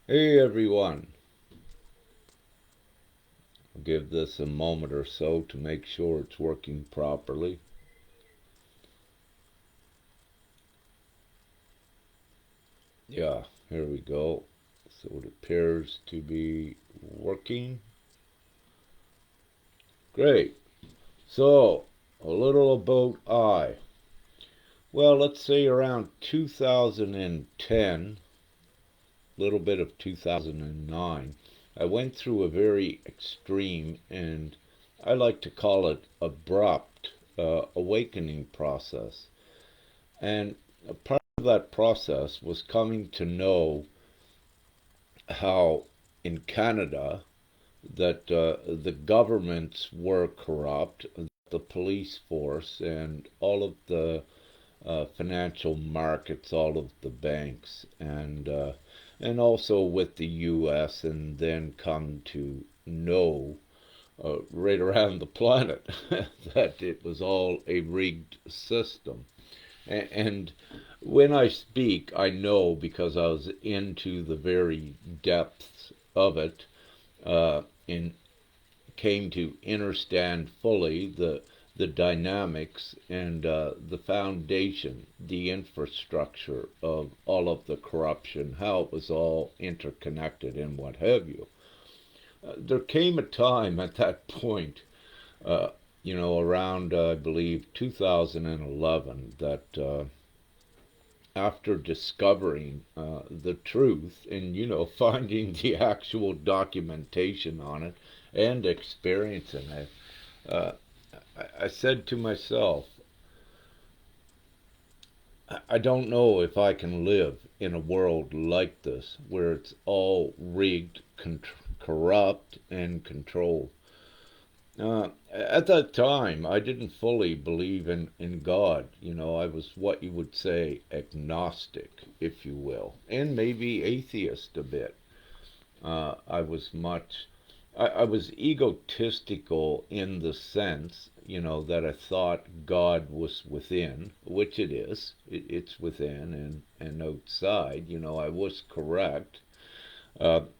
Hey everyone, I'll give this a moment or so to make sure it's working properly. Yeah, here we go. So it appears to be working. Great. So, a little about I. Well, let's say around 2010, a little bit of 2009, I went through a very extreme and I like to call it abrupt awakening process. And a part of that process was coming to know how in Canada that the governments were corrupt, the police force, and all of the financial markets, all of the banks, and also with the U.S. and then come to know right around the planet that it was all a rigged system. And when I speak, I know because I was into the very depths of it, and came to understand fully the dynamics and the foundation, the infrastructure of all of the corruption, how it was all interconnected and what have you. There came a time at that point, uh, around I believe 2011, that after discovering the truth and finding the actual documentation on it and experiencing it, uh, I said to myself, I don't know if I can live in a world like this where it's all rigged, corrupt, and controlled. At that time, I didn't fully believe in God. I was what you would say agnostic, if you will, and maybe atheist a bit. I was much, I was egotistical in the sense, that I thought God was within, which it is. It's within and outside. I was correct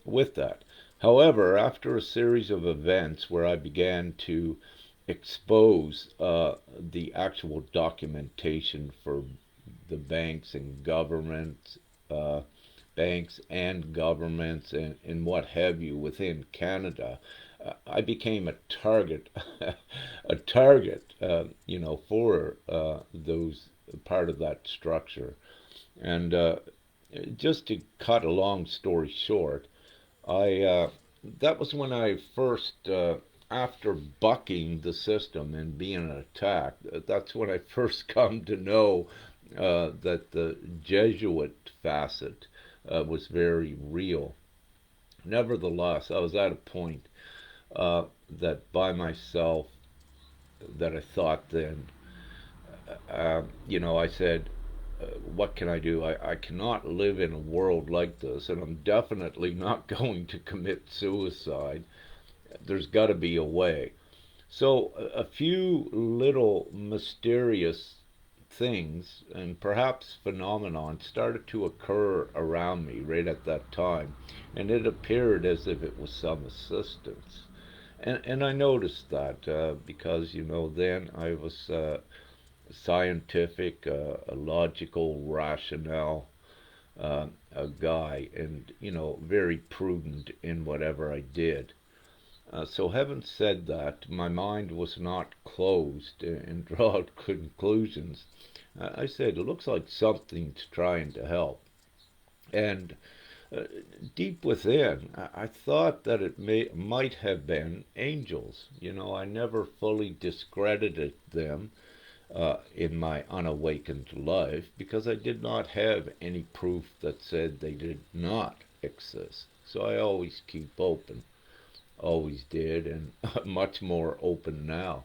with that. However, after a series of events where I began to expose the actual documentation for the uh, banks and governments and what have you within Canada, I became a target, a target, for those part of that structure. And just to cut a long story short, I that was when I first, after bucking the system and being attacked, that's when I first come to know that the Jesuit facet was very real. Nevertheless, I was at a point that by myself that I thought then, I said, what can I do? I cannot live in a world like this, and I'm definitely not going to commit suicide. There's got to be a way. So, a few little mysterious things and perhaps phenomenon started to occur around me right at that time, and it appeared as if it was some assistance. And I noticed that because, then I was scientific, a logical, rationale a guy, and very prudent in whatever I did. So, having said that, my mind was not closed and draw conclusions. I said, it looks like something's trying to help. And uh, deep within, I thought that might have been angels. I never fully discredited them in my unawakened life because I did not have any proof that said they did not exist. So I always keep open, always did, and much more open now.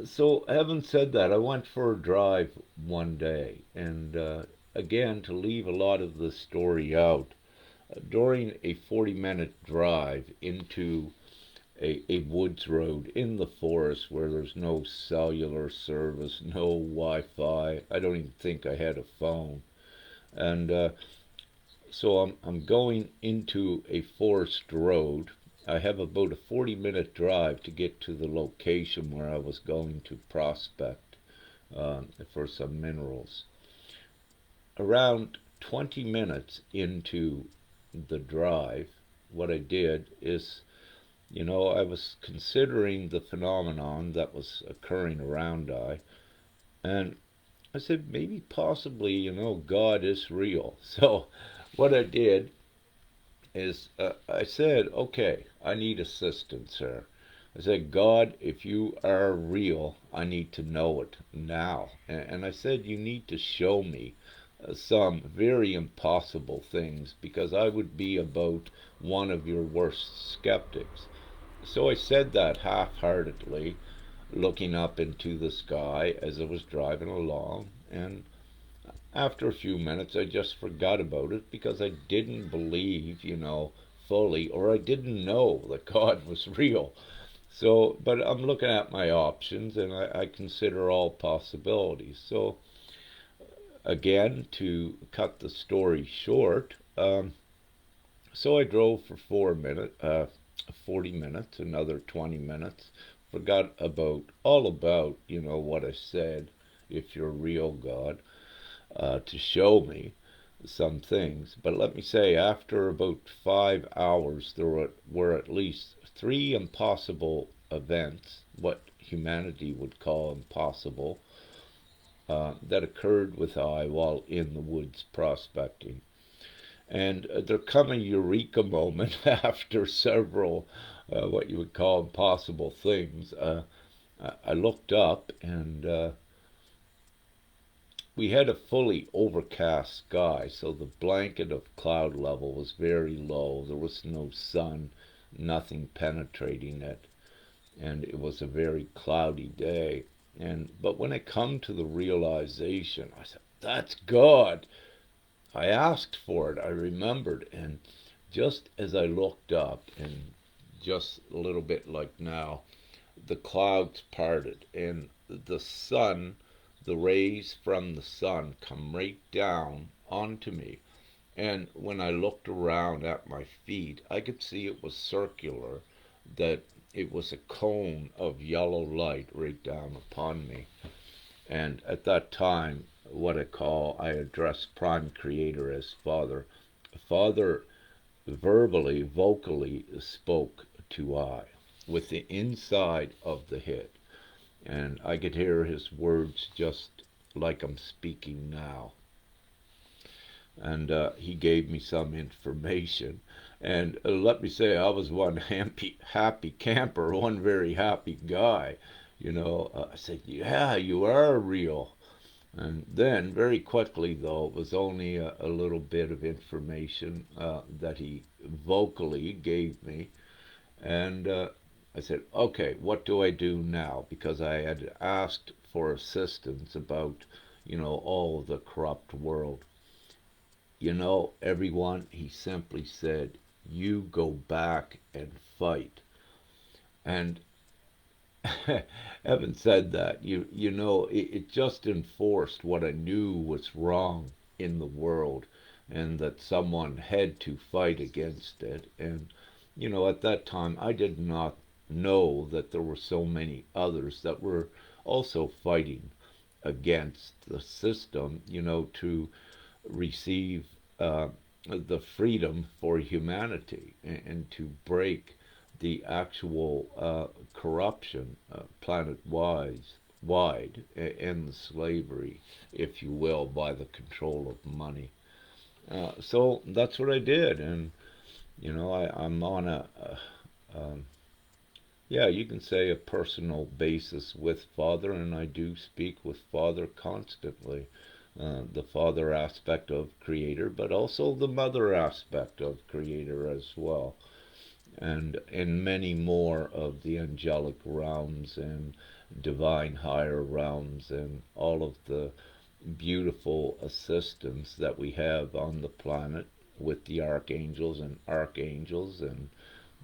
So, having said that, I went for a drive one day, and again, to leave a lot of the story out, during a 40-minute drive into a woods road in the forest where there's no cellular service, no Wi Fi. I don't even think I had a phone. And So I'm going into a forest road. I have about a 40-minute drive to get to the location where I was going to prospect for some minerals. Around 20 minutes into the drive, what I did is, I was considering the phenomenon that was occurring around I, and I said, maybe possibly, God is real. So what I did is I said, okay, I need assistance here. I said, God, if you are real, I need to know it now. And I said, you need to show me some very impossible things because I would be about one of your worst skeptics. So I said that half heartedly, looking up into the sky as I was driving along. And after a few minutes, I just forgot about it because I didn't believe, fully, or I didn't know that God was real. So, but I'm looking at my options and I consider all possibilities. So, again, to cut the story short, so I drove for 40 minutes, another 20 minutes, forgot all about, what I said, if you're real, God, to show me some things. But let me say, after about 5 hours, there were at least three impossible events, what humanity would call impossible, that occurred with I while in the woods prospecting. And there come a eureka moment after several, what you would call impossible things. I looked up and we had a fully overcast sky, so the blanket of cloud level was very low. There was no sun, nothing penetrating it, and it was a very cloudy day. But when I come to the realization, I said, "That's God." I asked for it. I remembered, and just as I looked up, and just a little bit like now, the clouds parted, and the rays from the sun come right down onto me. And when I looked around at my feet, I could see it was circular, that it was a cone of yellow light right down upon me. And at that time, I address Prime Creator as Father. Father vocally spoke to I with the inside of the head. And I could hear his words just like I'm speaking now. And he gave me some information. And let me say, I was one happy camper, one very happy guy. I said, yeah, you are real. And then, very quickly, though, it was only a little bit of information that he vocally gave me. And I said, okay, what do I do now? Because I had asked for assistance about, all the corrupt world. Everyone, he simply said, you go back and fight. And having said that, it just enforced what I knew was wrong in the world, and that someone had to fight against it. And at that time, I did not know that there were so many others that were also fighting against the system, to receive the freedom for humanity and to break the actual corruption wide and the slavery, if you will, by the control of money. So that's what I did, and I'm on yeah, you can say a personal basis with Father, and I do speak with Father constantly. The Father aspect of Creator, but also the Mother aspect of Creator as well, and in many more of the angelic realms and divine higher realms and all of the beautiful assistants that we have on the planet with the archangels, and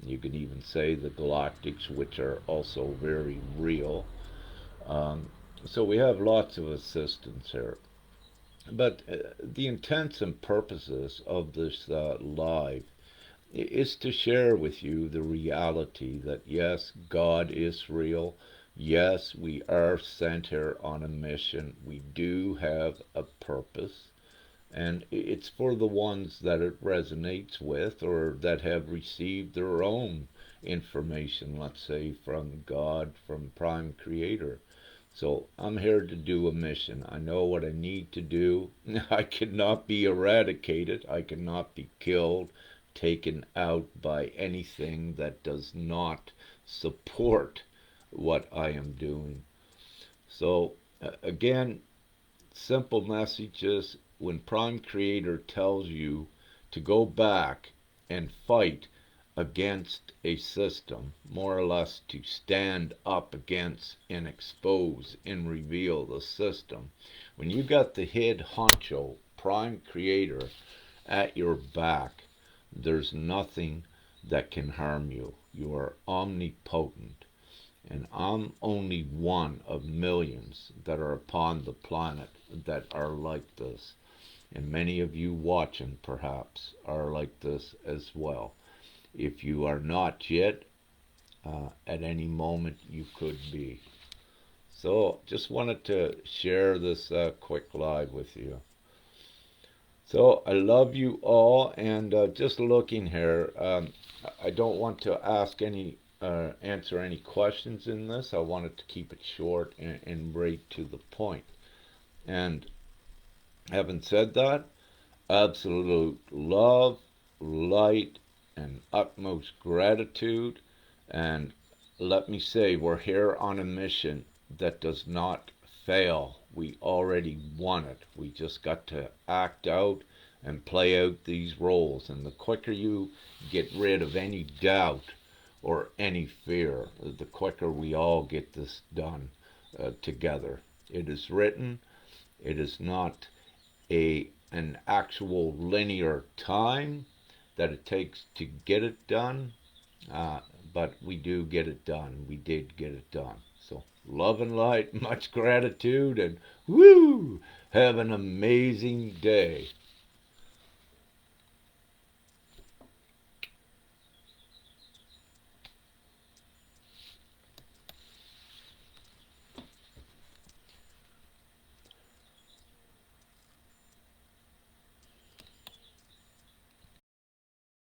you can even say the galactics, which are also very real. Um, so we have lots of assistance here. But the intents and purposes of this live is to share with you the reality that yes, God is real. Yes, we are sent here on a mission. We do have a purpose. And it's for the ones that it resonates with or that have received their own information, let's say, from God, from Prime Creator. So I'm here to do a mission. I know what I need to do. I cannot be eradicated. I cannot be killed, taken out by anything that does not support what I am doing. So, again, simple messages when Prime Creator tells you to go back and fight against a system, more or less to stand up against and expose and reveal the system. When you got the head honcho, Prime Creator, at your back, there's nothing that can harm you. You are omnipotent. And I'm only one of millions that are upon the planet that are like this. And many of you watching, perhaps, are like this as well. If you are not yet, at any moment you could be. So, just wanted to share this quick live with you. So, I love you all, and just looking here, I don't want to answer any questions in this. I wanted to keep it short and right to the point. And having said that, absolute love, light, and utmost gratitude. And let me say, we're here on a mission that does not fail. We already won it. We just got to act out and play out these roles. And the quicker you get rid of any doubt or any fear, the quicker we all get this done together. It is written. It is not an actual linear time that it takes to get it done, uh, but we do get it done. We did get it done. So love and light, much gratitude, and woo! Have an amazing day.